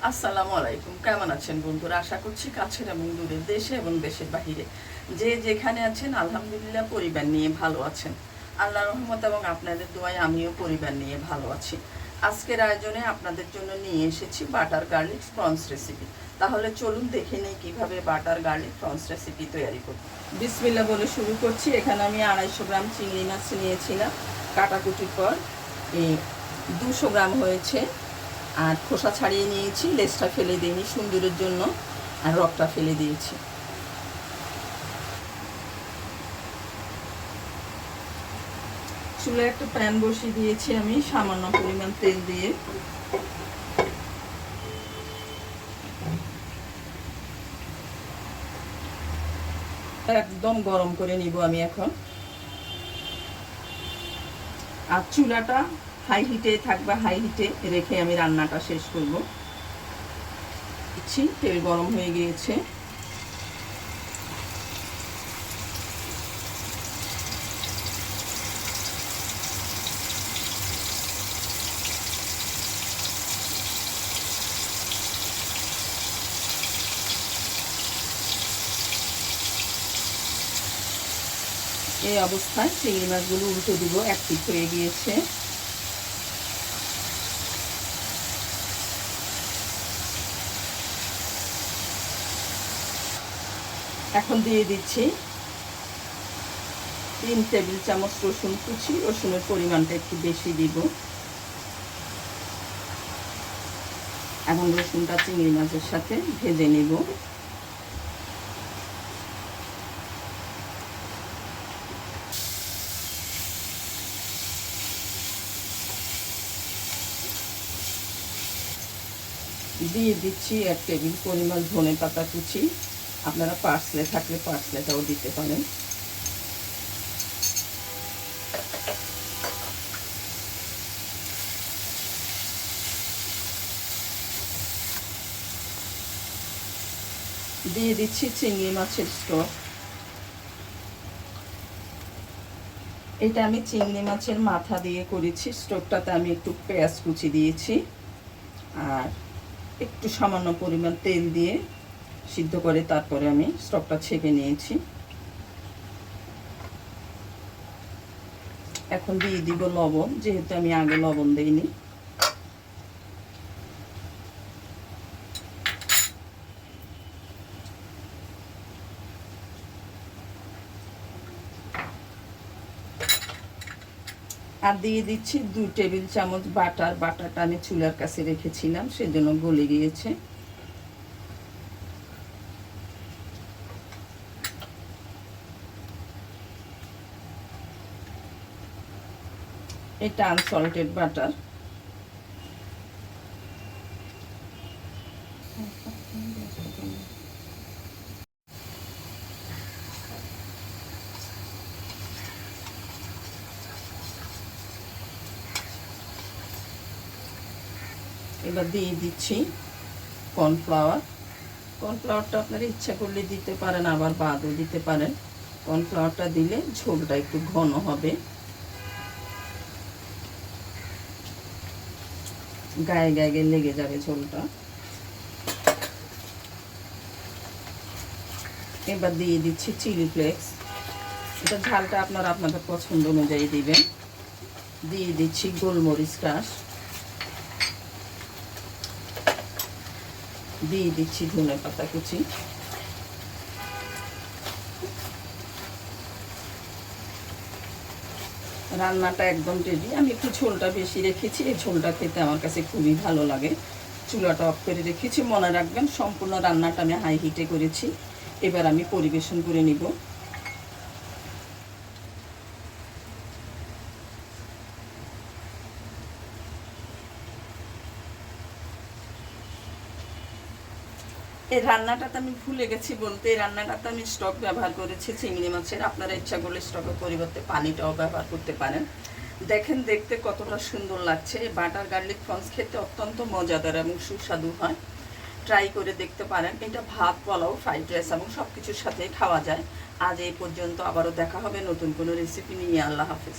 আসসালামু আলাইকুম। কেমন আছেন বন্ধুরা? আশা করছি কাছের এবং দূরের, দেশে এবং দেশের বাহিরে যে যেখানে আছেন আলহামদুলিল্লাহ পরিবার নিয়ে ভালো আছেন। আল্লাহর রহমত এবং আপনাদের দোয়ায় আমিও পরিবার নিয়ে ভালো আছি। আজকের আয়োজনে আপনাদের জন্য নিয়ে এসেছি বাটার গার্লিক প্রনস রেসিপি। তাহলে চলুন দেখে নিই কীভাবে বাটার গার্লিক প্রনস রেসিপি তৈরি করব। বিসমিল্লাহ বলে শুরু করছি। এখানে আমি 250 গ্রাম চিংড়ি মাছ নিয়েছিলাম কাটাকুটির পর। এই 200 গ্রাম হয়েছে। আর খোসা ছাড়িয়ে নিয়েছি, লেজটা ফেলে দিইনি সুন্দরের জন্য, আর রকটা ফেলে দিয়েছি। চুলায় একটা প্যান বসিয়ে দিয়েছি আমি সামান্য পরিমাণ তেল দিয়ে। একদম গরম করে নিব আমি এখন। আর চুলাটা হাই হিটে থাকবে, হাই হিটে রেখে আমি রান্নাটা শেষ করব। তেল গরম হয়ে গিয়েছে। এই অবস্থায় চিংড়ি মাছগুলো উল্টে দিব, এক পিঠ হয়ে গিয়েছে। এখন দিয়ে দিচ্ছি 3 টেবিল চামচ রসুন কুচি। রসুনের পরিমাণটা একটু বেশি দিব। এখন রসুনটা চিংড়ি মাছের সাথে ভেজে নেব। দিয়ে দিচ্ছি 1 টেবিল পরিমাণ ধনেপাতা কুচি। আপনারা পার্সলে থাকলে পার্সলেটাও দিতে পারেন। দিয়ে দিচ্ছি চিংড়ি মাছের স্টক। এটা আমি চিংড়ি মাছের মাথা দিয়ে করেছি। স্টকটাতে আমি একটু পেঁয়াজ কুচি দিয়েছি আর একটু সামান্য পরিমাণ তেল দিয়ে সিদ্ধ করে তারপরে আমি স্টকটা ছেঁকে নিয়েছি। এখন দিয়ে দিব লবণ, যেহেতু আমি আগে লবণ দিইনি। আর দিয়ে দিচ্ছি 2 টেবিল চামচ বাটার। বাটারটা আমি চুলার কাছে রেখেছিলাম, সেজন্য গলে গিয়েছে। এটা আনসল্টেড বাটার। এবার দিয়ে দিচ্ছি কর্নফ্লাওয়ার। কর্নফ্লাওয়ারটা আপনারা ইচ্ছা করলে দিতে পারেন, আবার বাদও দিতে পারেন। কর্নফ্লাওয়ারটা দিলে ঝোলটা একটু ঘন হবে, গায়ে গায়ে লেগে যাবে ঝোলটা। এবার দিয়ে দিচ্ছি চিলি ফ্লেক্স। এটা ঝালটা আপনারা আপনাদের পছন্দ অনুযায়ী দিবেন। দিয়ে দিচ্ছি গোলমরিচ ক্রাশ। দিয়ে দিচ্ছি ধনেপাতা কুচি। রান্নাটা একদম রেডি। আমি একটু ঝোলটা বেশি রেখেছি, এই ঝোলটা খেতে আমার কাছে খুবই ভালো লাগে। চুলাটা অফ করে রেখেছি। মনে রাখবেন সম্পূর্ণ রান্নাটা আমি হাই হিটে করেছি। এবার আমি পরিবেশন করে নিব। এই রান্নাটাতে আমি ভুলে গেছি বলতে, এই রান্নাটাতে আমি স্টক ব্যবহার করেছি চিংড়ি মাছের। আপনারা ইচ্ছা করলে স্টকের পরিবর্তে পানিটাও ব্যবহার করতে পারেন। দেখেন দেখতে কতটা সুন্দর লাগছে। এই বাটার গার্লিক প্রনস খেতে অত্যন্ত মজাদার এবং সুস্বাদু হয়। ট্রাই করে দেখতে পারেন। এটা ভাত, পোলাও, ফ্রাইড রাইস এবং সব কিছুর সাথেই খাওয়া যায়। আজ এই পর্যন্ত, আবারও দেখা হবে নতুন কোনো রেসিপি নিয়ে। আল্লাহ হাফেজ।